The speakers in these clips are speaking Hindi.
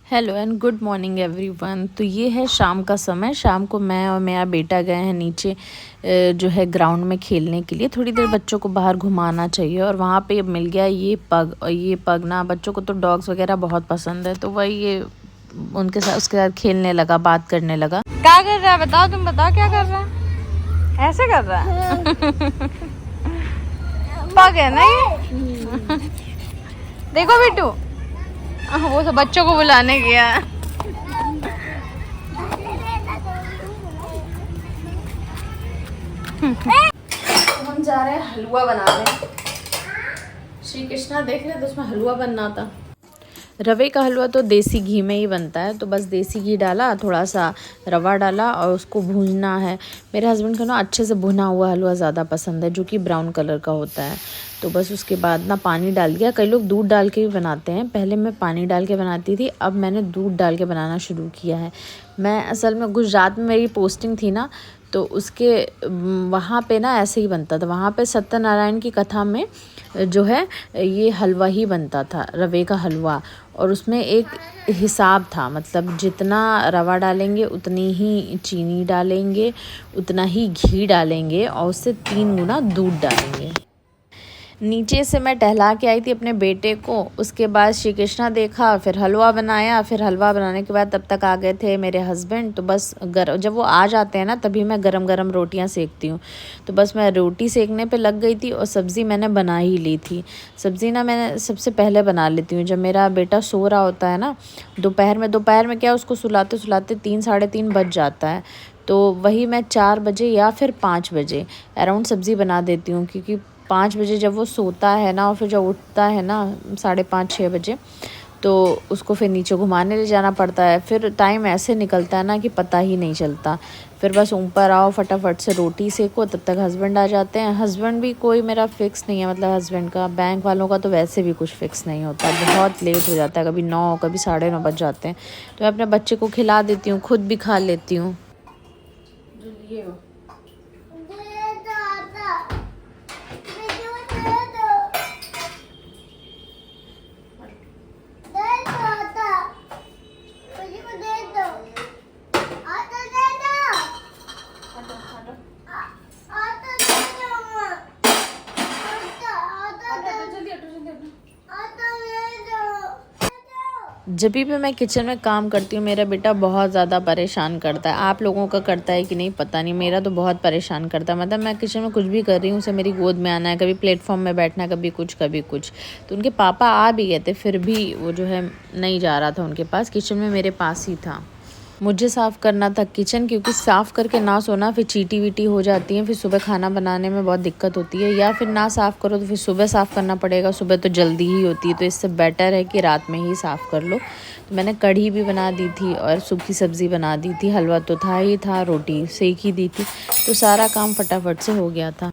Hello and good morning everyone. तो ये है शाम का समय। शाम को मैं और मेरा बेटा गए हैं नीचे जो है ग्राउंड में खेलने के लिए। थोड़ी देर बच्चों को बाहर घुमाना चाहिए और वहाँ पे मिल गया ये पग। और ये पग ना, बच्चों को तो डॉग्स वगैरह बहुत पसंद है, तो वही ये उनके साथ उसके साथ खेलने लगा, बात करने लगा। क्या कर रहा है बताओ, तुम बताओ क्या कर रहा है? ऐसे कर रहा है पग है ना ये देखो बिट्टू, वो सब बच्चों को बुलाने गया है। तो हम जा रहे हैं हलवा बनाने। श्री कृष्णा देख रहे तो उसमें हलवा बनना था। रवे का हलवा तो देसी घी में ही बनता है, तो बस देसी घी डाला, थोड़ा सा रवा डाला और उसको भूनना है। मेरे हस्बैंड को ना अच्छे से भुना हुआ हलवा ज़्यादा पसंद है, जो कि ब्राउन कलर का होता है। तो बस उसके बाद ना पानी डाल दिया। कई लोग दूध डाल के भी बनाते हैं, पहले मैं पानी डाल के बनाती थी, अब मैंने दूध डाल के बनाना शुरू किया है। मैं असल में गुजरात में मेरी पोस्टिंग थी ना, तो उसके वहाँ पे ना ऐसे ही बनता था। वहाँ पे सत्यनारायण की कथा में जो है ये हलवा ही बनता था, रवे का हलवा। और उसमें एक हिसाब था, मतलब जितना रवा डालेंगे उतनी ही चीनी डालेंगे, उतना ही घी डालेंगे और उससे 3 गुना दूध डालेंगे। नीचे से मैं टहला के आई थी अपने बेटे को, उसके बाद श्री कृष्णा देखा, फिर हलवा बनाया। फिर हलवा बनाने के बाद तब तक आ गए थे मेरे हस्बैंड। तो बस जब वो आ जाते हैं ना, तभी मैं गरम गरम रोटियां सेकती हूँ। तो बस मैं रोटी सेकने पे लग गई थी और सब्ज़ी मैंने बना ही ली थी। सब्ज़ी ना मैंने सबसे पहले बना लेती हूँ जब मेरा बेटा सो रहा होता है ना, दोपहर में क्या उसको सुलाते सुलाते 3 साढ़े 3 बज जाता है। तो वही मैं 4 बजे या फिर 5 बजे अराउंड सब्ज़ी बना देती हूँ, क्योंकि 5 बजे जब वो सोता है ना और फिर जब उठता है ना 5:30-6 बजे, तो उसको फिर नीचे घुमाने ले जाना पड़ता है। फिर टाइम ऐसे निकलता है ना कि पता ही नहीं चलता। फिर बस ऊपर आओ, फटाफट से रोटी सेको, तब तक हस्बैंड आ जाते हैं। हस्बैंड भी कोई मेरा फ़िक्स नहीं है, मतलब हस्बैंड का, बैंक वालों का तो वैसे भी कुछ फ़िक्स नहीं होता, बहुत लेट हो जाता है, कभी 9 कभी 9:30 बज जाते हैं। तो मैं अपने बच्चे को खिला देती हूँ, खुद भी खा लेती हूँ। जब भी मैं किचन में काम करती हूँ, मेरा बेटा बहुत ज़्यादा परेशान करता है। आप लोगों का करता है कि नहीं पता नहीं, मेरा तो बहुत परेशान करता है। मतलब मैं किचन में कुछ भी कर रही हूँ, उसे मेरी गोद में आना है, कभी प्लेटफॉर्म में बैठना है, कभी कुछ कभी कुछ। तो उनके पापा आ भी गए थे, फिर भी वो जो है नहीं जा रहा था उनके पास, किचन में मेरे पास ही था। मुझे साफ़ करना था किचन, क्योंकि साफ़ करके ना सोना फिर चीटी वीटी हो जाती है, फिर सुबह खाना बनाने में बहुत दिक्कत होती है। या फिर ना साफ़ करो तो फिर सुबह साफ़ करना पड़ेगा, सुबह तो जल्दी ही होती है, तो इससे बेटर है कि रात में ही साफ़ कर लो। तो मैंने कढ़ी भी बना दी थी और सूखी सब्ज़ी बना दी थी, हलवा तो था ही था, रोटी सेक ही दी थी, तो सारा काम फटाफट से हो गया था।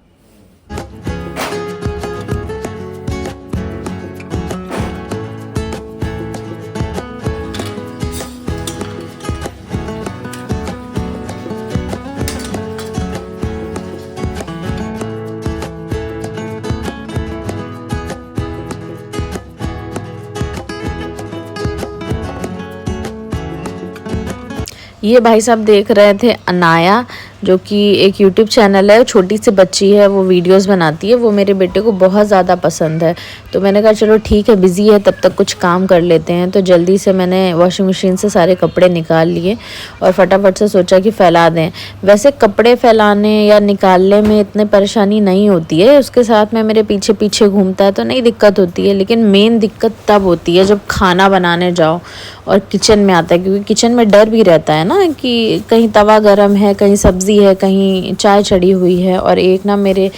ये भाई साहब देख रहे थे अनाया, जो कि एक यूट्यूब चैनल है, छोटी सी बच्ची है, वो वीडियोस बनाती है, वो मेरे बेटे को बहुत ज़्यादा पसंद है। तो मैंने कहा चलो ठीक है, बिज़ी है तब तक कुछ काम कर लेते हैं। तो जल्दी से मैंने वॉशिंग मशीन से सारे कपड़े निकाल लिए और फटाफट से सोचा कि फैला दें। वैसे कपड़े फैलाने या निकालने में इतनी परेशानी नहीं होती है, उसके साथ में मेरे पीछे पीछे घूमता है तो नहीं दिक्कत होती है। लेकिन मेन दिक्कत तब होती है जब खाना बनाने जाओ और किचन में आता है, क्योंकि किचन में डर भी रहता है ना कि कहीं तवा गरम है, कहीं सब्ज़ी है, कहीं चाय चढ़ी हुई है। और एक ना मेरे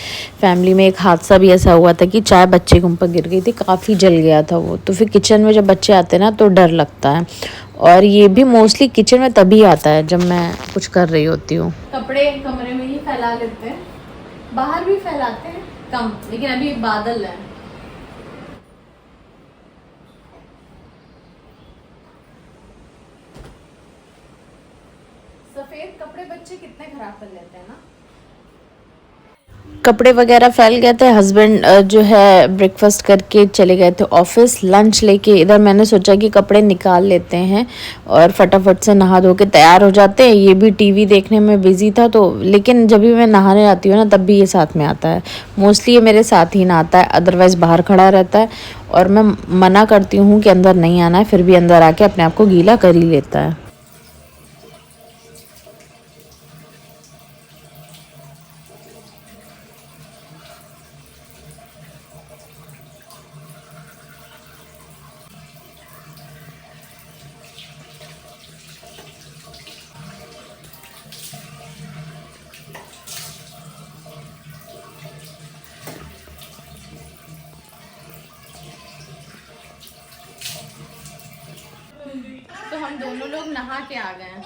फैमिली में एक हादसा भी ऐसा हुआ था कि चाय बच्चे के ऊपर गिर गई थी, काफ़ी जल गया था वो। तो फिर किचन में जब बच्चे आते हैं ना तो डर लगता है। और ये भी मोस्टली किचन में तभी आता है जब मैं कुछ कर रही होती हूँ। कपड़े कमरे में ही फैला लेते हैं, बाहर भी फैलाते हैं कम, लेकिन अभी बादल है। सफ़ेद कपड़े बच्चे कितने खराब कर लेते हैं ना। कपड़े वगैरह फैल गए थे। हस्बैंड जो है ब्रेकफास्ट करके चले गए थे ऑफिस। लंच लेके इधर मैंने सोचा कि कपड़े निकाल लेते हैं और फटाफट से नहा धो के तैयार हो जाते हैं। ये भी टीवी देखने में बिजी था, तो लेकिन जब भी मैं नहाने आती हूँ ना तब भी ये साथ में आता है। मोस्टली ये मेरे साथ ही नहाता है, अदरवाइज़ बाहर खड़ा रहता है और मैं मना करती हूँ कि अंदर नहीं आना है, फिर भी अंदर आके अपने आप को गीला कर ही लेता है। तो हम दोनों लोग नहा के आ गए हैं।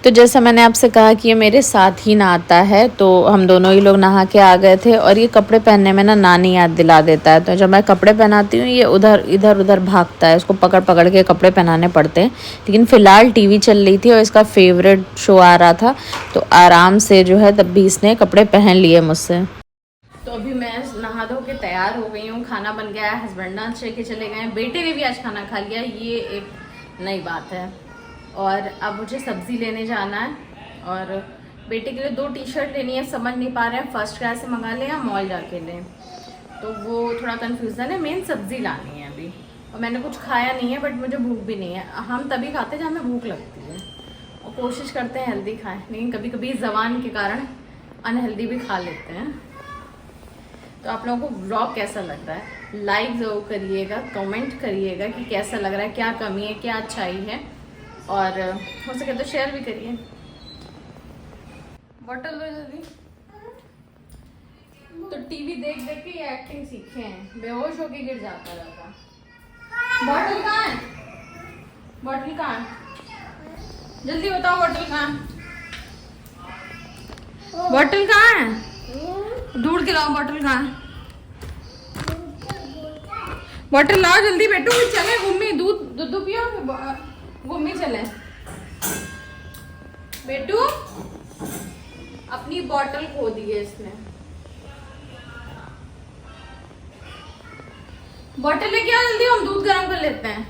तो जैसा मैंने आपसे कहा कि ये मेरे साथ ही नहाता है, तो हम दोनों ही लोग नहा के आ गए थे। और ये कपड़े पहनने में ना नानी याद दिला देता है, तो जब मैं कपड़े पहनाती हूँ ये इधर उधर भागता है। इसको पकड़ पकड़ के कपड़े पहनाने पड़ते हैं। लेकिन फ़िलहाल टीवी चल रही थी और इसका फेवरेट शो आ रहा था, तो आराम से जो है तब भी इसने कपड़े पहन लिए मुझसे। तो अभी मैं नहा धो के तैयार हो गई हूँ। खाना बन गया है, हस्बैंड लंच लेके चले गए हैं, बेटे ने भी आज खाना खा लिया, ये एक नई बात है। और अब मुझे सब्ज़ी लेने जाना है और बेटे के लिए 2 टी-शर्ट लेनी है। समझ नहीं पा रहे हैं फर्स्ट क्लास से मंगा लें या मॉल जाके लें, तो वो थोड़ा कन्फ्यूज़न है। मेन सब्ज़ी लानी है अभी, और मैंने कुछ खाया नहीं है, बट मुझे भूख भी नहीं है। हम तभी खाते हैं जब हमें भूख लगती है, और कोशिश करते हैं हेल्दी खाएं, लेकिन कभी कभी ज़बान के कारण अनहेल्दी भी खा लेते हैं। तो आप लोगों को व्लॉग कैसा लग रहा है लाइक ज़रूर करिएगा, कमेंट करिएगा कि कैसा लग रहा है, क्या कमी है, क्या अच्छाई है, और हो सके तो शेयर भी करिए। बॉटल लो जल्दी। तो टीवी देख देख के ये एक्टिंग सीखे हैं, बेहोश होके गिर जाता रहता। बॉटल कहाँ है? बॉटल कहाँ है? जल्दी बताओ बॉटल कहाँ है? बॉटल कहाँ है? ढूंढ के लाओ बॉटल कहाँ है? बॉटल लाओ जल्दी बेटू, चले घूमी, दूध पियो, घूमी चले। बेटू अपनी बॉटल खो दी है इसने। बॉटल लेके आओ जल्दी, हम दूध गर्म कर लेते हैं।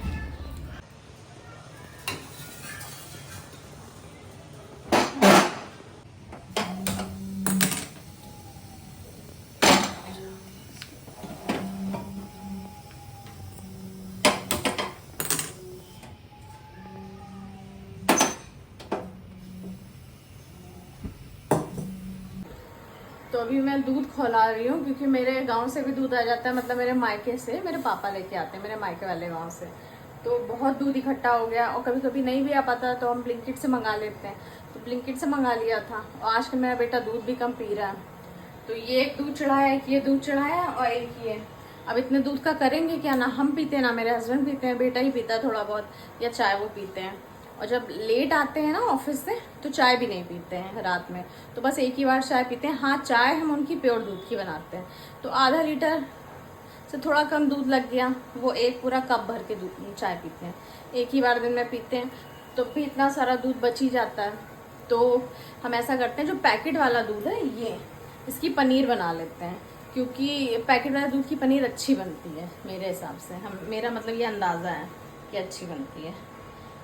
तो अभी मैं दूध खौला रही हूँ, क्योंकि मेरे गांव से भी दूध आ जाता है, मतलब मेरे मायके से मेरे पापा लेके आते हैं, मेरे मायके वाले गांव से। तो बहुत दूध इकट्ठा हो गया, और कभी कभी नहीं भी आ पाता तो हम ब्लिंकिट से मंगा लेते हैं। तो ब्लिंकिट से मंगा लिया था, और आजकल मेरा बेटा दूध भी कम पी रहा है। तो ये एक दूध चढ़ाया, एक ये दूध चढ़ाया, और एक ये। अब इतने दूध का करेंगे क्या, ना हम पीते हैं ना मेरे हस्बैंड पीते हैं, बेटा ही पीता है थोड़ा बहुत, या चाय वो पीते हैं। और जब लेट आते हैं ना ऑफिस से तो चाय भी नहीं पीते हैं रात में, तो बस एक ही बार चाय पीते हैं। हाँ, चाय हम उनकी प्योर दूध की बनाते हैं, तो आधा लीटर से थोड़ा कम दूध लग गया, वो एक पूरा कप भर के दूध चाय पीते हैं, एक ही बार दिन में पीते हैं, तो भी इतना सारा दूध बच ही जाता है। तो हम ऐसा करते हैं, जो पैकेट वाला दूध है ये, इसकी पनीर बना लेते हैं, क्योंकि पैकेट वाला दूध की पनीर अच्छी बनती है मेरे हिसाब से। मेरा मतलब ये अंदाज़ा है कि अच्छी बनती है।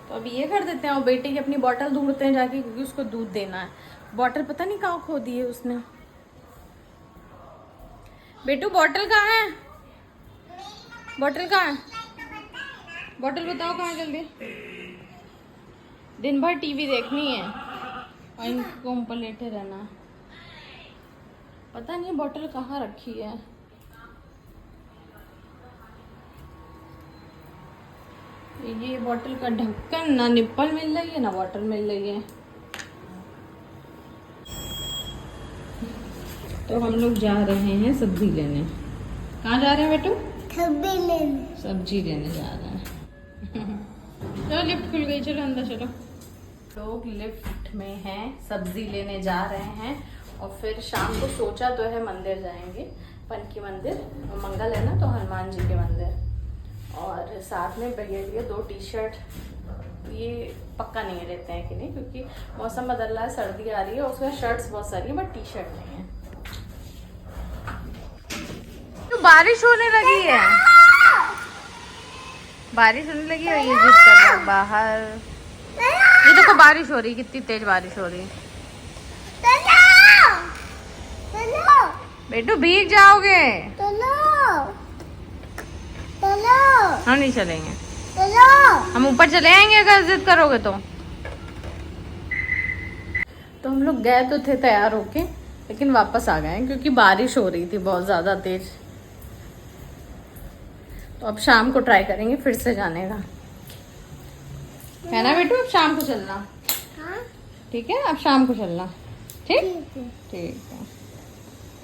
तो अभी ये कर देते हैं, और बेटे की अपनी बोतल ढूंढते हैं जाके, क्योंकि उसको दूध देना है। बोतल पता नहीं कहाँ खो दी है उसने। बेटू बोतल कहाँ है? बोतल कहाँ है? बोतल बताओ कहाँ है जल्दी। दिन भर टीवी देखनी है और इनको ऊपर लेटे रहना है। पता नहीं बोतल कहाँ रखी है। ये बोतल का ढक्कन, ना निप्पल मिल रही है ना बोतल मिल रही है। तो हम लोग जा रहे हैं सब्जी लेने। कहाँ जा रहे हैं बेटू? सब्जी लेने जा रहे हैं। चलो लिफ्ट खुल गई, चलो अंदर चलो। लोग लिफ्ट में हैं, सब्जी लेने जा रहे हैं, और फिर शाम को सोचा तो है मंदिर जाएंगे, पनकी मंदिर, और मंगल है ना तो हनुमान जी के मंदिर। और साथ में भैया लिए 2 टी-शर्ट ये पक्का नहीं रहते हैं कि नहीं, क्योंकि मौसम बदल रहा है, सर्दी आ रही है, उसका शर्ट्स बहुत सारी है बट टी शर्ट नहीं है। तो बारिश होने लगी है, बारिश होने लगी है। ये जिद कर रहा है बाहर। ये देखो बारिश हो रही, कितनी तेज बारिश हो रही। बेटू भीग जाओगे। हम नहीं चलेंगे, हम ऊपर चले आएंगे अगर जिद करोगे तो। तो हम लोग गए तो थे तैयार होके, लेकिन वापस आ गए क्योंकि बारिश हो रही थी बहुत ज़्यादा तेज। तो अब शाम को ट्राई करेंगे फिर से जाने का, है ना बेटू? अब शाम को चलना, ठीक है? अब शाम को चलना, ठीक ठीक है।